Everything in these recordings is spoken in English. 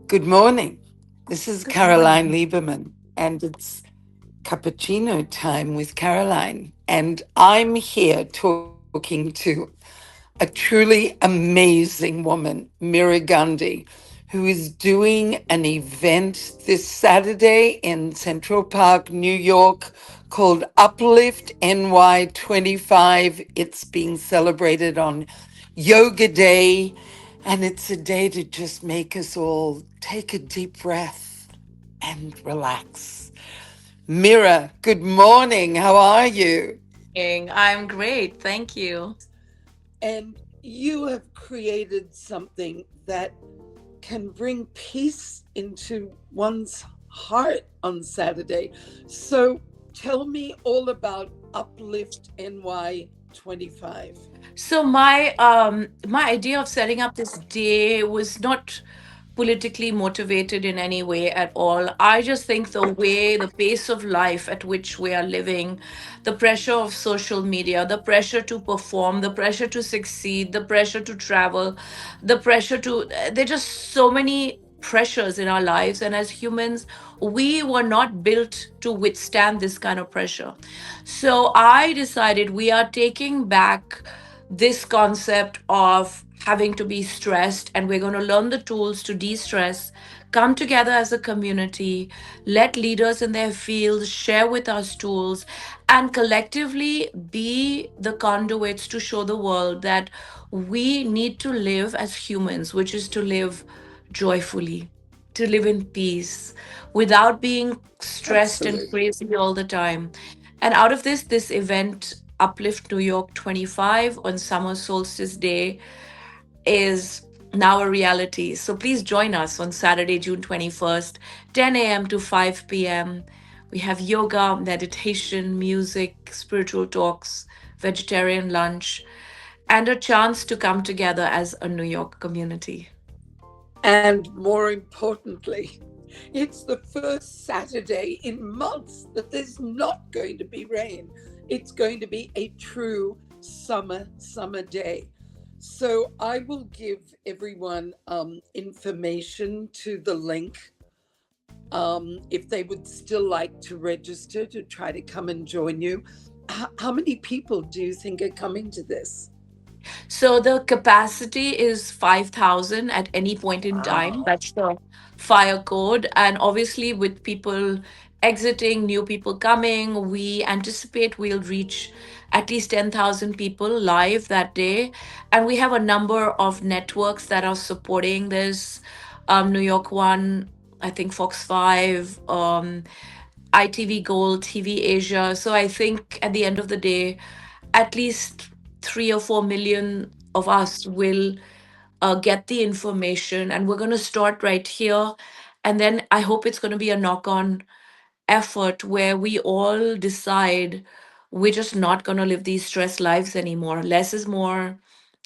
Good morning. This is Good Caroline morning. Lieberman, and it's cappuccino time with Caroline. And I'm here talking to a truly amazing woman, Meera Gandhi, who is doing an event this Saturday in Central Park, New York, called Uplift NY 25. It's being celebrated on Yoga Day, and it's a day to just make us all take a deep breath and relax. Mira, good morning. How are you? I'm great. Thank you. And you have created something that can bring peace into one's heart on Saturday. So tell me all about Uplift NY 25. So my idea of setting up this day was not politically motivated in any way at all. I just think the pace of life at which we are living, the pressure of social media, the pressure to perform, the pressure to succeed, the pressure to travel, the pressure to, there are just so many pressures in our lives. And as humans, we were not built to withstand this kind of pressure. So I decided we are taking back this concept of having to be stressed, and we're going to learn the tools to de stress, come together as a community, let leaders in their fields share with us tools, and collectively be the conduits to show the world that we need to live as humans, which is to live joyfully, to live in peace without being stressed and Absolutely. crazy all the time. And out of this event, Uplift New York 25 on Summer Solstice Day, is now a reality. So please join us on Saturday, June 21st, 10 a.m. to 5 p.m. We have yoga, meditation, music, spiritual talks, vegetarian lunch, and a chance to come together as a New York community. And more importantly, it's the first Saturday in months that there's not going to be rain. It's going to be a true summer day. So I will give everyone information to the link if they would still like to register to try to come and join you. How many people do you think are coming to this? So the capacity is 5,000 at any point in time. Wow. That's the fire code. And obviously, with people exiting, new people coming, we anticipate we'll reach at least 10,000 people live that day. And we have a number of networks that are supporting this. New York One, I think Fox 5, ITV Gold, TV Asia. So I think at the end of the day, at least 3 or 4 million of us will get the information, and we're going to start right here. And then I hope it's going to be a knock on effort where we all decide we're just not going to live these stress lives anymore. Less is more.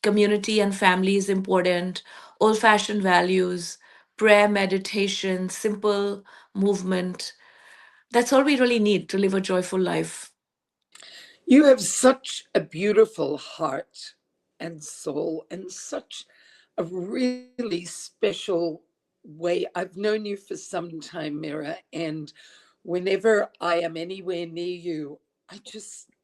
Community and family is important. Old fashioned values, prayer, meditation, simple movement. That's all we really need to live a joyful life. You have such a beautiful heart and soul, and such a really special way. I've known you for some time, Mira, and whenever I am anywhere near you,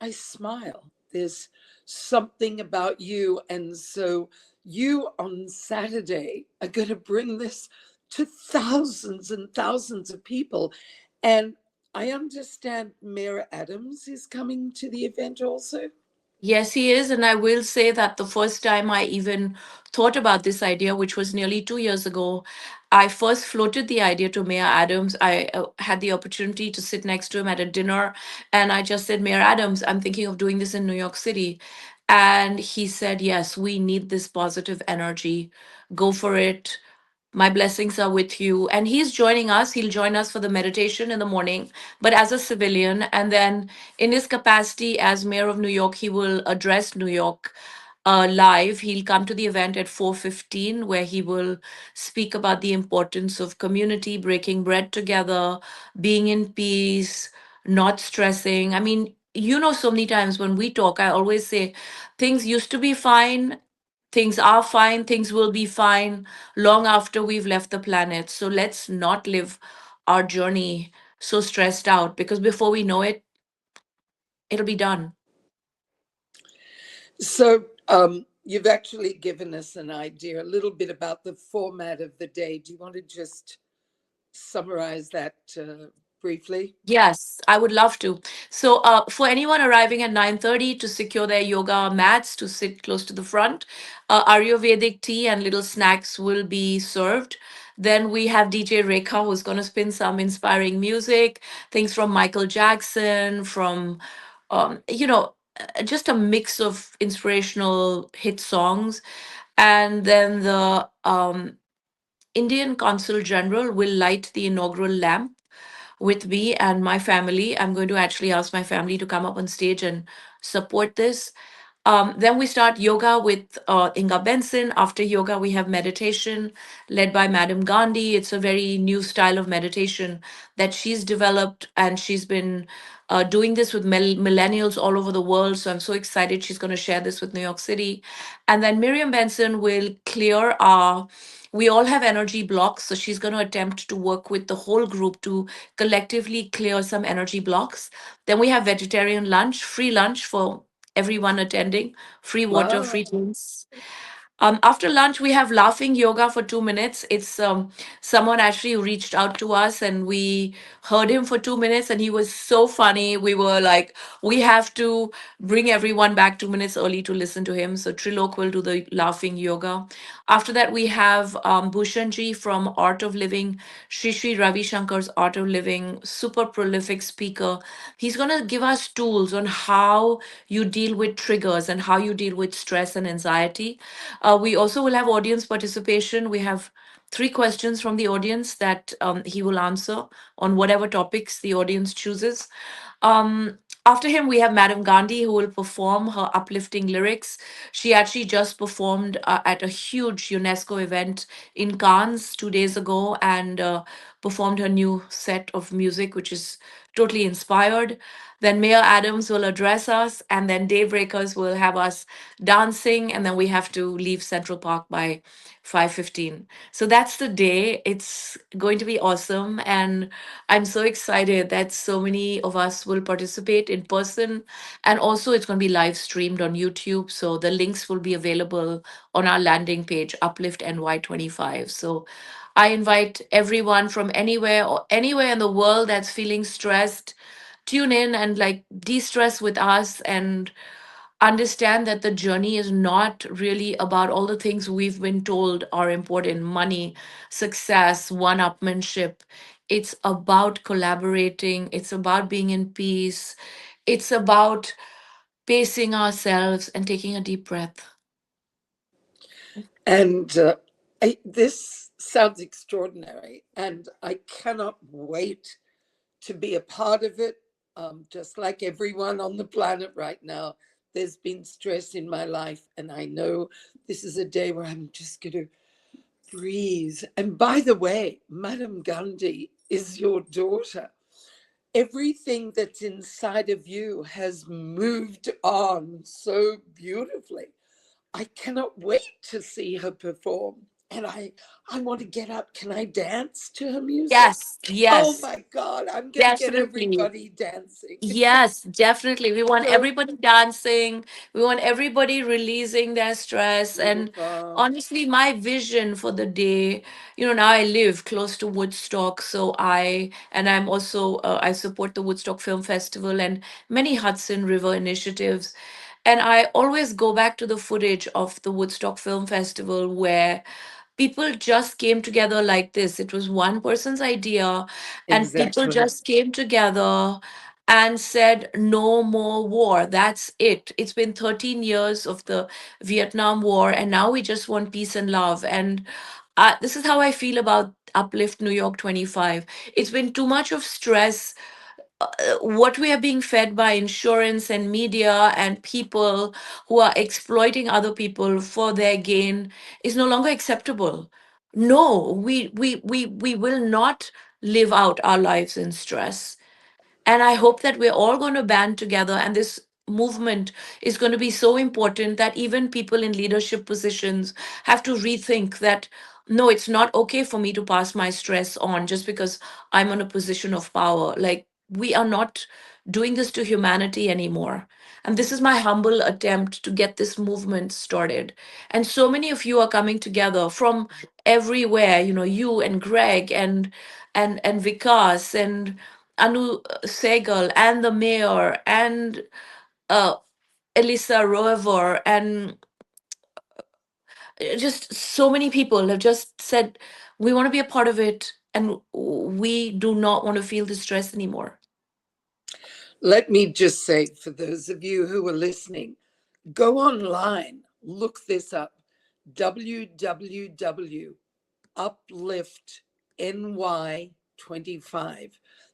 I smile. There's something about you, and so you on Saturday are going to bring this to thousands and thousands of people. And I understand Mayor Adams is coming to the event also. Yes, he is. And I will say that the first time I even thought about this idea, which was nearly 2 years ago, I first floated the idea to Mayor Adams. I had the opportunity to sit next to him at a dinner, and I just said, Mayor Adams, I'm thinking of doing this in New York City. And he said, yes, we need this positive energy. Go for it. My blessings are with you. And he's joining us. He'll join us for the meditation in the morning, but as a civilian. And then in his capacity as mayor of New York, he will address New York live. He'll come to the event at 4:15, where he will speak about the importance of community, breaking bread together, being in peace, not stressing. I mean, so many times when we talk, I always say things used to be fine, things are fine, things will be fine long after we've left the planet. So let's not live our journey so stressed out, because before we know it, it'll be done. So, you've actually given us an idea, a little bit about the format of the day. Do you want to just summarize that briefly? Yes, I would love to. So, for anyone arriving at 9:30, to secure their yoga mats to sit close to the front, Ayurvedic tea and little snacks will be served. Then we have DJ Rekha, who's going to spin some inspiring music, things from Michael Jackson, from just a mix of inspirational hit songs. And then the Indian Consul General will light the inaugural lamp with me and my family. I'm going to actually ask my family to come up on stage and support this. Then we start yoga with Inga Benson. After yoga, we have meditation led by Madam Gandhi. It's a very new style of meditation that she's developed, and she's been doing this with millennials all over the world. So I'm so excited she's going to share this with New York City. And then Miriam Benson will clear our. We all have energy blocks, so she's going to attempt to work with the whole group to collectively clear some energy blocks. Then we have vegetarian lunch, free lunch for everyone attending, free water, Wow. free drinks. After lunch, we have laughing yoga for 2 minutes. It's someone actually who reached out to us, and we heard him for 2 minutes, and he was so funny. We were like, we have to bring everyone back 2 minutes early to listen to him. So Trilok will do the laughing yoga. After that, we have Bhushanji from Art of Living, Sri Ravi Shankar's Art of Living, super prolific speaker. He's going to give us tools on how you deal with triggers and how you deal with stress and anxiety. We also will have audience participation. We have three questions from the audience that he will answer on whatever topics the audience chooses. Um, After him, we have Madam Gandhi, who will perform her uplifting lyrics. She actually just performed at a huge UNESCO event in Cannes 2 days ago, and performed her new set of music, which is totally inspired. Then Mayor Adams will address us, and then Daybreakers will have us dancing, and then we have to leave Central Park by 5:15. So that's the day. It's going to be awesome, and I'm so excited that so many of us will participate in person, and also it's going to be live streamed on YouTube. So the links will be available on our landing page, Uplift NY25. So I invite everyone from anywhere or anywhere in the world that's feeling stressed, tune in and like de-stress with us, and understand that the journey is not really about all the things we've been told are important: money, success, one upmanship. It's about collaborating, it's about being in peace, it's about pacing ourselves and taking a deep breath. And this sounds extraordinary, and I cannot wait to be a part of it. Just like everyone on the planet right now, there's been stress in my life, and I know this is a day where I'm just going to breathe. And by the way, Madam Gandhi is your daughter. Everything that's inside of you has moved on so beautifully. I cannot wait to see her perform. And I want to get up. Can I dance to her music? Yes, Oh yes, my God, I'm going to get definitely. everybody dancing. Yes, definitely. We want So everybody dancing. We want everybody releasing their stress. And beautiful. honestly, my vision for the day, now I live close to Woodstock. So I'm also, I support the Woodstock Film Festival and many Hudson River initiatives. And I always go back to the footage of the Woodstock Film Festival where people just came together like this. It was one person's idea, and people Exactly. just came together and said, no more war. That's it. It's been 13 years of the Vietnam War, and now we just want peace and love. And this is how I feel about Uplift New York 25. It's been too much of stress. What we are being fed by insurance and media and people who are exploiting other people for their gain is no longer acceptable. No, we will not live out our lives in stress. And I hope that we're all going to band together. And this movement is going to be so important that even people in leadership positions have to rethink that no, it's not okay for me to pass my stress on just because I'm in a position of power. Like, we are not doing this to humanity anymore. And this is my humble attempt to get this movement started. And so many of you are coming together from everywhere, you and Greg and Vikas and Anu Segal and the mayor and uh, Elisa Roever and just so many people have just said, we want to be a part of it and we do not want to feel the stress anymore. Let me just say, for those of you who are listening, go online, look this up, www Uplift NY25.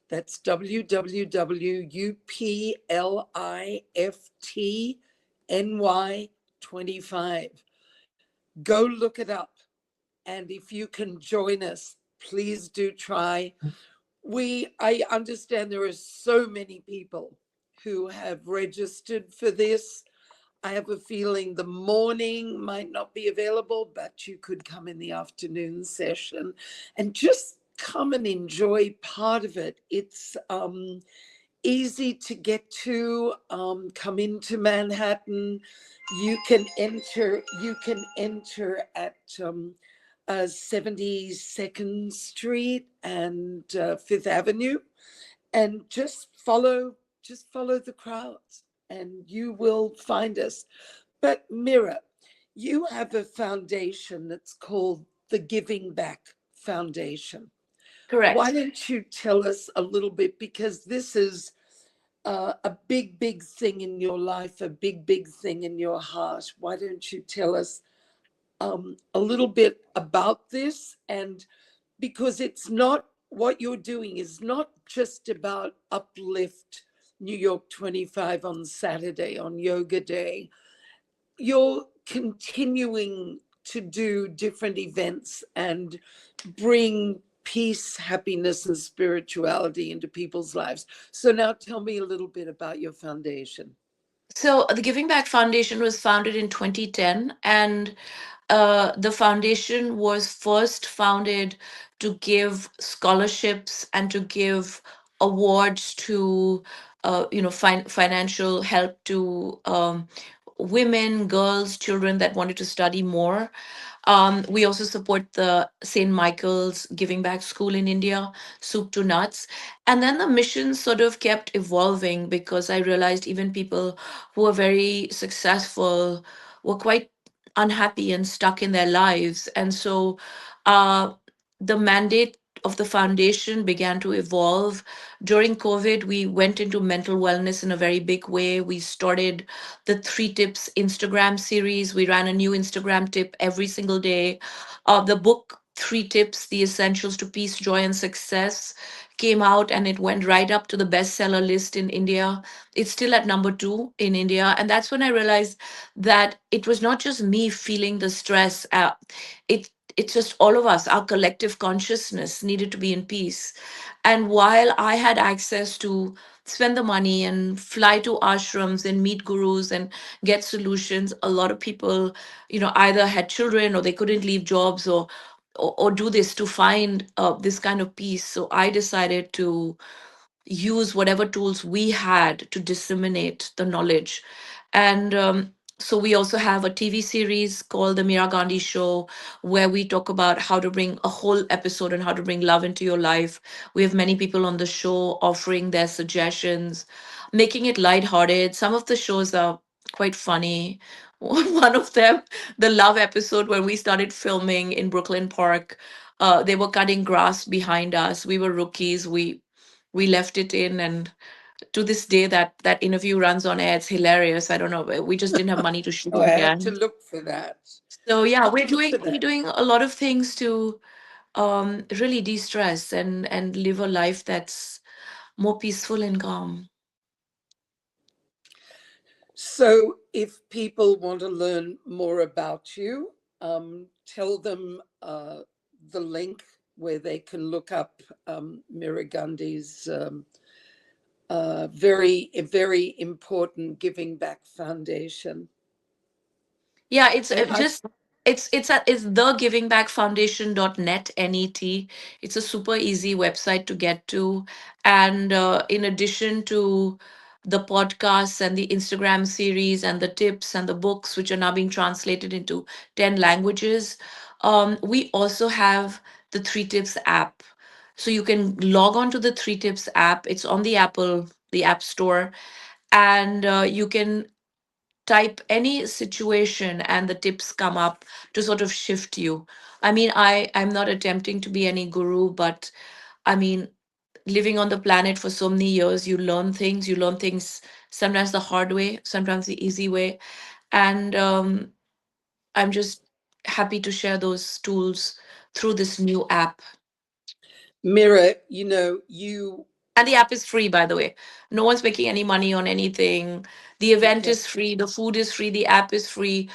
That's www.upliftny25. Go look it up. And if you can join us, please do try. I understand there are so many people who have registered for this. I have a feeling the morning might not be available, but you could come in the afternoon session and just come and enjoy part of it. It's easy to get to. Come into Manhattan. You can enter at 72nd Street and Fifth Avenue, and just follow the crowds and you will find us. But Mira, you have a foundation that's called the Giving Back Foundation. Why Correct. don't you tell us a little bit, because this is a big thing in your life, a big thing in your heart. Why don't you tell us a little bit about this? And because it's not, what you're doing is not just about Uplift New York 25 on Saturday, on Yoga Day. You're continuing to do different events and bring peace, happiness, and spirituality into people's lives. So now tell me a little bit about your foundation. So the Giving Back Foundation was founded in 2010, and the foundation was first founded to give scholarships and to give awards to, financial help to women, girls, children that wanted to study more. We also support the St. Michael's Giving Back School in India, Soup to Nuts. And then the mission sort of kept evolving because I realized even people who were very successful were quite unhappy and stuck in their lives. And so uh, the mandate of the foundation began to evolve. During COVID, we went into mental wellness in a very big way. We started the Three Tips Instagram series. We ran a new Instagram tip every single day. The book Three Tips, The Essentials to Peace, Joy, and Success came out and it went right up to the bestseller list in India. It's still at number two in India. And that's when I realized that it was not just me feeling the stress. It's just all of us, our collective consciousness needed to be in peace. And while I had access to spend the money and fly to ashrams and meet gurus and get solutions, a lot of people, either had children or they couldn't leave jobs or do this to find this kind of peace. So I decided to use whatever tools we had to disseminate the knowledge. And so we also have a TV series called The Meera Gandhi Show, where we talk about how to bring a whole episode on how to bring love into your life. We have many people on the show offering their suggestions, making it lighthearted. Some of the shows are quite funny. One of them, the love episode, when we started filming in Brooklyn Park, they were cutting grass behind us. We were rookies. We left it in, and to this day that interview runs on air. It's hilarious. I don't know, we just didn't have money to shoot Oh, it I have to again. look for that. So I yeah, have we're to look doing for we're that. doing a lot of things to really de-stress and live a life that's more peaceful and calm. So if people want to learn more about you, tell them the link where they can look up Meera Gandhi's very important giving back foundation. Yeah, it's I just it's the giving back foundation.net net. It's a super easy website to get to. And in addition to the podcasts and the Instagram series and the tips and the books, which are now being translated into 10 languages, we also have the Three Tips app. So you can log on to the Three Tips app. It's on the App Store, and you can type any situation and the tips come up to sort of shift you. I mean, I'm not attempting to be any guru, but I mean, living on the planet for so many years, you learn things sometimes the hard way, sometimes the easy way. And I'm just happy to share those tools through this new app. Mira, you know, you And the app is free, by the way. No one's making any money on anything. The event okay. is free, the food is free, the app is free.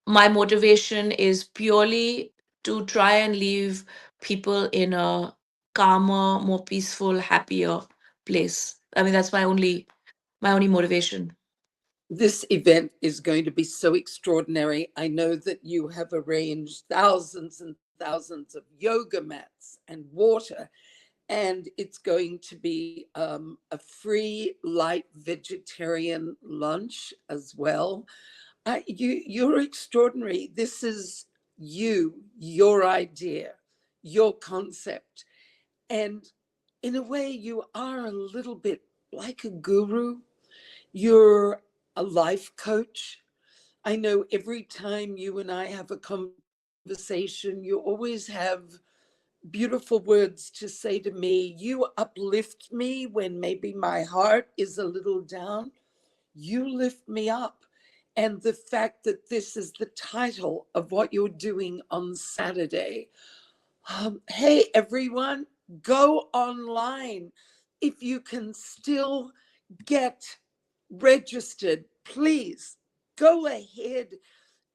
My motivation is purely to try and leave people in a calmer, more peaceful, happier place. I mean, that's my only motivation. This event is going to be so extraordinary. I know that you have arranged thousands and thousands of yoga mats and water, and it's going to be a free, light vegetarian lunch as well. You're extraordinary. This is you, your idea, your concept. And in a way, you are a little bit like a guru. You're a life coach. I know every time you and I have a conversation, you always have beautiful words to say to me. You uplift me when maybe my heart is a little down. You lift me up. And the fact that this is the title of what you're doing on Saturday. Hey, everyone, go online. If you can still get registered, please go ahead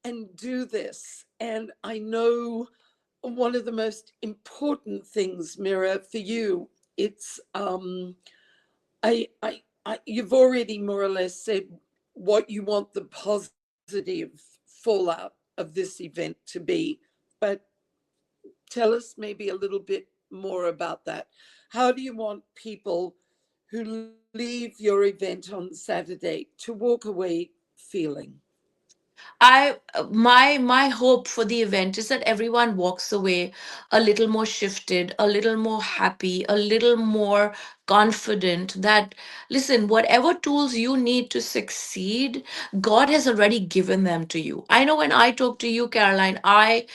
and do this. And I know one of the most important things, Mira, for you, it's you've already more or less said what you want the positive fallout of this event to be, but tell us maybe a little bit more about that. How do you want people who leave your event on Saturday to walk away feeling? My hope for the event is that everyone walks away a little more shifted, a little more happy, a little more confident that, listen, whatever tools you need to succeed, God has already given them to you. I know when I talk to you, Caroline, I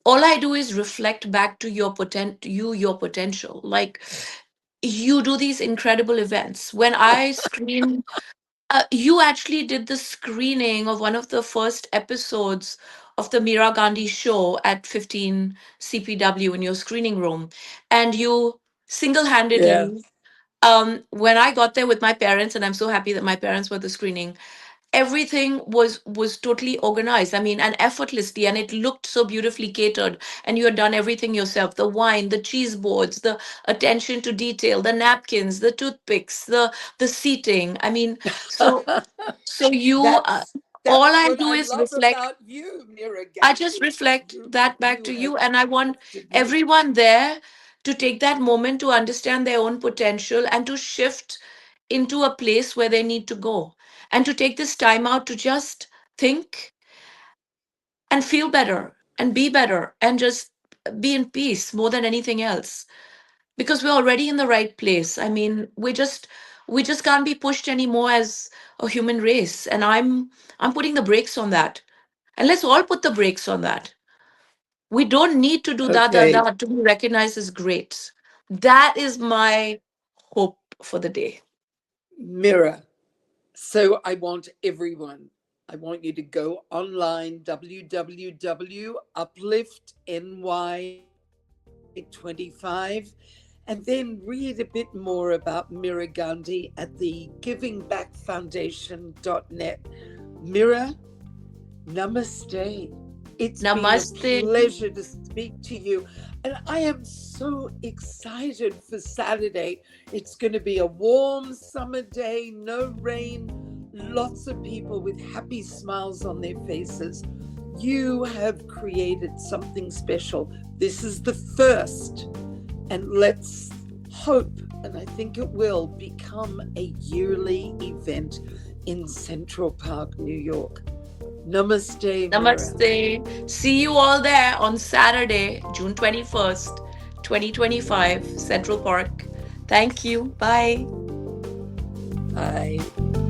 all I do is reflect back to your potential. Like, you do these incredible events. When I screen you actually did the screening of one of the first episodes of the Meera Gandhi show at 15 CPW in your screening room. And you single Yeah. handedly, when I got there with my parents, and I'm so happy that my parents were at the screening, everything was totally organized, I mean, and effortlessly, and it looked so beautifully catered, and you had done everything yourself: the wine, the cheese boards, the attention to detail, the napkins, the toothpicks, the seating. I mean, so so you, that's all that's I what do I is love reflect. about you, Meera I just Gandhi. reflect that back You to have you, and I want lifted me. everyone there to take that moment to understand their own potential and to shift into a place where they need to go, and to take this time out to just think and feel better and be better and just be in peace more than anything else, because we're already in the right place. I mean, we just can't be pushed anymore as a human race, and I'm putting the brakes on that. And let's all put the brakes on that. We don't need to do Okay, that to be recognized as great. That is my hope for the day. Mira. So I want everyone, I want you to go online, www.upliftny25, and then read a bit more about Meera Gandhi at the givingbackfoundation.net. Mira, namaste. It's been a Namaste. pleasure to speak to you. And I am so excited for Saturday. It's going to be a warm summer day, no rain, lots of people with happy smiles on their faces. You have created something special. This is the first. And let's hope, and I think it will, become a yearly event in Central Park, New York. Namaste, Meera. Namaste. See you all there on Saturday, June 21st, 2025, Central Park. Thank you. Bye. Bye.